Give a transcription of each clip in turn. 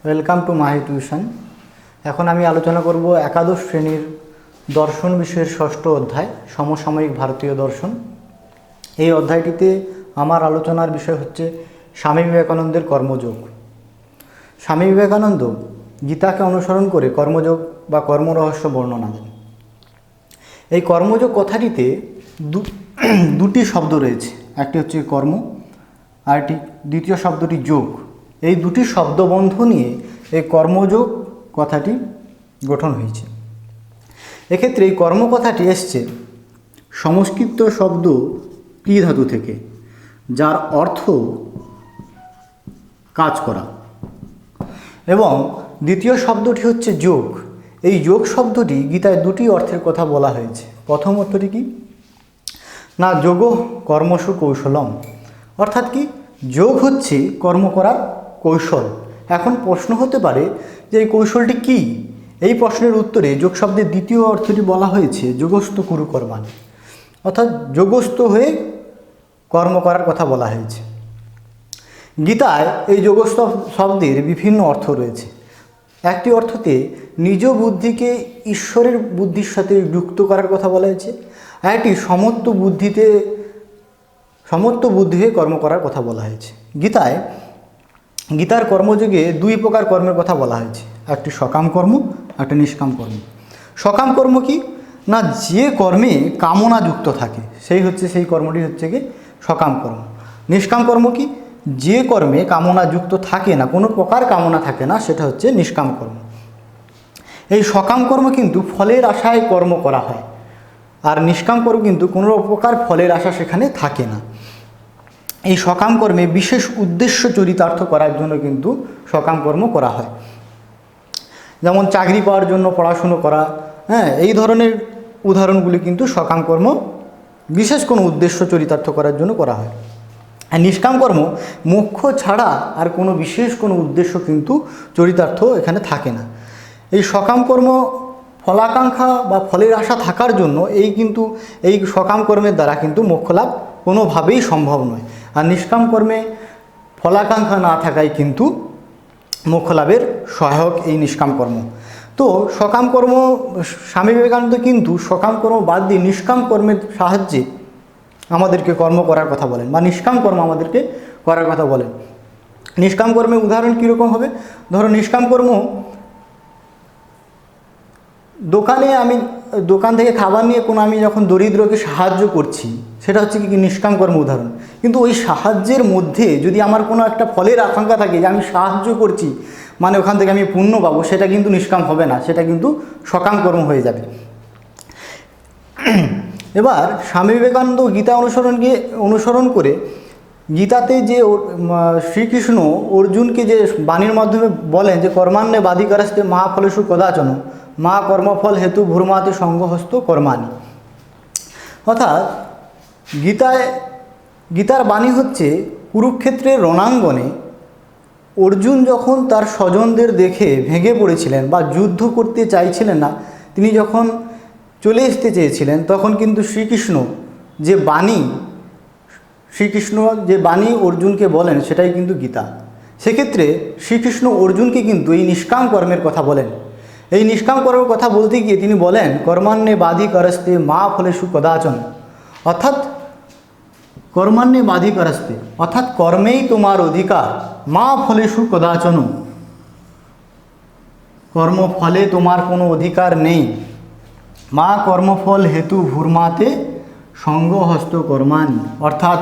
Welcome to my tuition. এখন আমি আলোচনা করব একাদশ শ্রেণীর দর্শন বিষয়ের ষষ্ঠ অধ্যায় সমসাময়িক ভারতীয় দর্শন। এই অধ্যায়টিতে আমার আলোচনার বিষয় হচ্ছে স্বামী বিবেকানন্দের কর্মযোগ। স্বামী বিবেকানন্দ গীতাকে অনুসরণ করে কর্মযোগ বা কর্মরহস্য বর্ণনা দেন। এই কর্মযোগ কথাটিতে দুটি শব্দ রয়েছে, একটি হচ্ছে কর্ম আর দ্বিতীয় শব্দটি যোগ। এই দুটি শব্দবন্ধ নিয়ে এই কর্মযোগ কথাটি গঠন হয়েছে। এক্ষেত্রে এই কর্ম কথাটি এসছে সংস্কৃত শব্দ ক্রি ধাতু থেকে, যার অর্থ কাজ করা, এবং দ্বিতীয় শব্দটি হচ্ছে যোগ। এই যোগ শব্দটি গীতায় দুটি অর্থের কথা বলা হয়েছে। প্রথম অর্থটি কি না, যোগ কর্মসু কৌশলম, অর্থাৎ কি যোগ হচ্ছে কর্ম করার কৌশল। এখন প্রশ্ন হতে পারে যে এই কৌশলটি কি? এই প্রশ্নের উত্তরে যোগ শব্দের দ্বিতীয় অর্থটি বলা হয়েছে যোগস্থ কুরু কর্মাণি, অর্থাৎ যোগস্থ হয়ে কর্ম করার কথা বলা হয়েছে। গীতায় এই যোগস্থ শব্দের বিভিন্ন অর্থ রয়েছে। একটি অর্থতে নিজ বুদ্ধিকে ঈশ্বরের বুদ্ধির সাথে যুক্ত করার কথা বলা হয়েছে, আর একটি সমত্ব বুদ্ধি হয়ে কর্ম করার কথা বলা হয়েছে। গীতার কর্মযোগে দুই প্রকার কর্মের কথা বলা হয়েছে, একটি সকাম কর্ম, একটা নিষ্কাম কর্ম। সকাম কর্ম কি না, যে কর্মে কামনা যুক্ত থাকে সেই কর্মটি হচ্ছে কি সকাম কর্ম। নিষ্কাম কর্ম কি, যে কর্মে কামনা যুক্ত থাকে না, কোনো প্রকার কামনা থাকে না, সেটা হচ্ছে নিষ্কাম কর্ম। এই সকাম কর্ম কিন্তু ফলের আশায় কর্ম করা হয়, আর নিষ্কাম কর্ম কিন্তু কোনো প্রকার ফলের আশা সেখানে থাকে না। এই সকাম কর্মে বিশেষ উদ্দেশ্য চরিতার্থ করার জন্য কিন্তু সকাম কর্ম করা হয়, যেমন চাকরি পাওয়ার জন্য পড়াশুনো করা, এই ধরনের উদাহরণগুলি কিন্তু সকাম কর্ম বিশেষ কোনো উদ্দেশ্য চরিতার্থ করার জন্য করা হয়। আর নিষ্কাম কর্ম মোক্ষ ছাড়া আর কোনো বিশেষ কোনো উদ্দেশ্য কিন্তু চরিতার্থ এখানে থাকে না। এই সকাম কর্ম ফলাকাঙ্ক্ষা বা ফলের আশা থাকার জন্য এই সকাম কর্মের দ্বারা কিন্তু মোক্ষ লাভ কোনোভাবেই সম্ভব নয়। আর নিষ্কাম কর্মে ফলাকাঙ্ক্ষা না থাকায় কিন্তু মোক্ষ লাভের সহায়ক এই নিষ্কাম কর্ম। তো সকাম কর্ম, স্বামী বিবেকানন্দ কিন্তু সকাম কর্ম বাদ দিয়ে নিষ্কাম কর্মের সাহায্যে আমাদেরকে কর্ম করার কথা বলেন, বা নিষ্কাম কর্ম আমাদেরকে করার কথা বলেন। নিষ্কাম কর্মের উদাহরণ কীরকম হবে? ধরো নিষ্কাম কর্ম, দোকান থেকে খাবার নিয়ে আমি যখন দরিদ্রকে সাহায্য করছি, সেটা হচ্ছে কি নিষ্কাম কর্ম উদাহরণ। কিন্তু ওই সাহায্যের মধ্যে যদি আমার কোনো একটা ফলের আকাঙ্ক্ষা থাকে যে আমি সাহায্য করছি মানে ওখান থেকে আমি পুণ্য পাবো, সেটা কিন্তু নিষ্কাম হবে না, সেটা কিন্তু সকাম কর্ম হয়ে যাবে। এবার স্বামী বিবেকানন্দ গীতা অনুসরণ করে গীতাতে যে শ্রীকৃষ্ণ অর্জুনকে যে বাণীর মাধ্যমে বলেন যে কর্মান্নে বাধিকারস্তে মা ফলেষু কদাচন মা কর্মফল হেতু ভূর্মাতে সঙ্গহস্ত কর্মাণি, অর্থাৎ গীতার বাণী হচ্ছে কুরুক্ষেত্রের রণাঙ্গনে অর্জুন যখন তার স্বজনদের দেখে ভেঙে পড়েছিলেন বা যুদ্ধ করতে চাইছিলেন না, তিনি যখন চলে আসতে চেয়েছিলেন, তখন কিন্তু শ্রীকৃষ্ণ যে বাণী অর্জুনকে বলেন সেটাই কিন্তু গীতা। সেক্ষেত্রে শ্রীকৃষ্ণ অর্জুনকে কিন্তু এই নিষ্কাম কর্মের কথা বলেন। এই নিষ্কাম কর্মের কথা বলতে গিয়ে তিনি বলেন কর্মান্নে বাধিকারস্তে মা ফলেষু কদাচন, অর্থাৎ কর্মান্নে বাধিকারস্তে, অর্থাৎ কর্মেই তোমার অধিকার, মা ফলেষু কদাচন, কর্মফলে তোমার কোনো অধিকার নেই, মা কর্মফল হেতু ভূর্মাতে সঙ্গহস্ত কর্মাণি, অর্থাৎ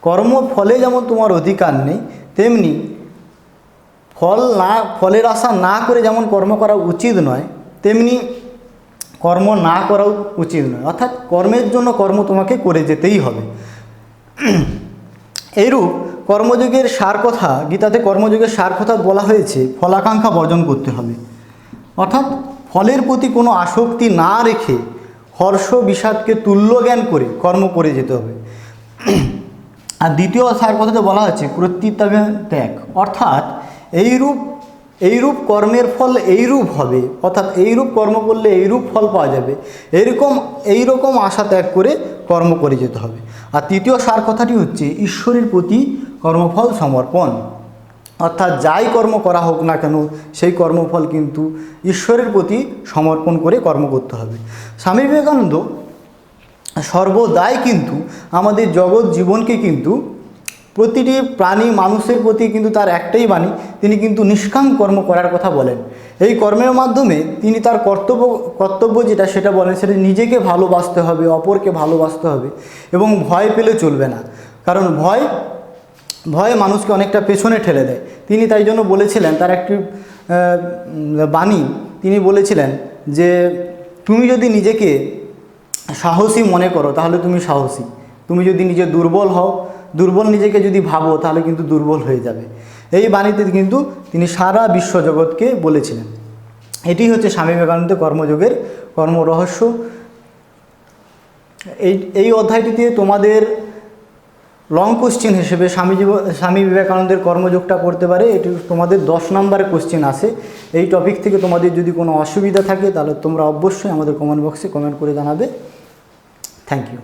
কর্মফলে যেমন তোমার অধিকার নেই, তেমনি ফলের আশা না করে যেমন কর্ম করা উচিত নয়, তেমনি কর্ম না করাও উচিত নয়, অর্থাৎ কর্মের জন্য কর্ম তোমাকে করে যেতেই হবে। এইরূপ কর্মযোগের সার কথা, গীতাতে কর্মযোগের সার কথা বলা হয়েছে ফলাকাঙ্ক্ষা বর্জন করতে হবে, অর্থাৎ ফলের প্রতি কোনো আসক্তি না রেখে হর্ষ বিষাদকে তুল্য জ্ঞান করে কর্ম করে যেতে হবে। আর দ্বিতীয় সার কথাতে বলা হচ্ছে কর্তৃত্ব ত্যাগ, অর্থাৎ এইরূপ কর্মের ফল এইরূপ হবে, অর্থাৎ এইরূপ কর্ম করলে এইরূপ ফল পাওয়া যাবে, এইরকম আশা ত্যাগ করে কর্ম করে যেতে হবে। আর তৃতীয় সার কথাটি হচ্ছে ঈশ্বরের প্রতি কর্মফল সমর্পণ, অর্থাৎ যাই কর্ম করা হোক না কেন সেই কর্মফল কিন্তু ঈশ্বরের প্রতি সমর্পণ করে কর্ম করতে হবে। স্বামী বিবেকানন্দ সর্বদাই কিন্তু আমাদের জগৎ জীবনকে কিন্তু প্রতিটি প্রাণী মানুষের প্রতি কিন্তু তার একটাই বাণী, তিনি কিন্তু নিষ্কাম কর্ম করার কথা বলেন। এই কর্মের মাধ্যমে তিনি তার কর্তব্য যেটা সেটা বলেন, সেটা নিজেকে ভালোবাসতে হবে, অপরকে ভালোবাসতে হবে এবং ভয় পেলে চলবে না। কারণ ভয় মানুষকে অনেকটা পেছনে ঠেলে দেয়। তিনি তাই জন্য বলেছিলেন, তার একটি বাণী তিনি বলেছিলেন যে তুমি যদি নিজেকে সাহসী মনে করো তাহলে তুমি সাহসী, তুমি যদি নিজে দুর্বল নিজেকে যদি ভাবো তাহলে কিন্তু দুর্বল হয়ে যাবে। এই বাণীতে কিন্তু তিনি সারা বিশ্বজগৎকে বলেছিলেন। এটি হচ্ছে স্বামী বিবেকানন্দের কর্মযোগের কর্মরহস্য। এই অধ্যায়টিতে তোমাদের লং কোশ্চেন হিসেবে স্বামী বিবেকানন্দের কর্মযোগটা করতে পারে। এটি তোমাদের 10 নম্বরের কোশ্চেন আসে। এই টপিক থেকে তোমাদের যদি কোনো অসুবিধা থাকে তাহলে তোমরা অবশ্যই আমাদের কমেন্ট বক্সে কমেন্ট করে জানাবে। Thank you.